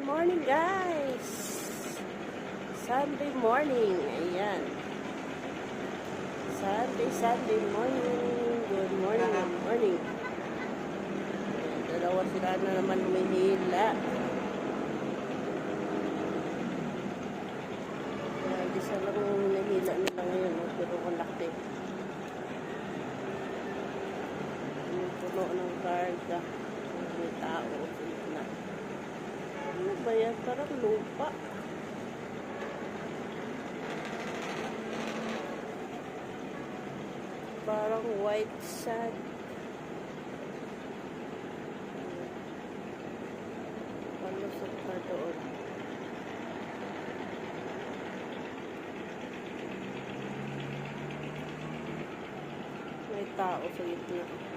morning guys! Sunday morning. Ayan. Sunday morning. Good morning. Good morning. Ayan, dalawa sila na naman humihila. Ayan, isa lang hinihila nila ngayon. Pero malaki. Yung puno ng karga. May tao. Ano ba yan? Parang lupa. Parang white sand. Palusot na doon. May tao sa gitna.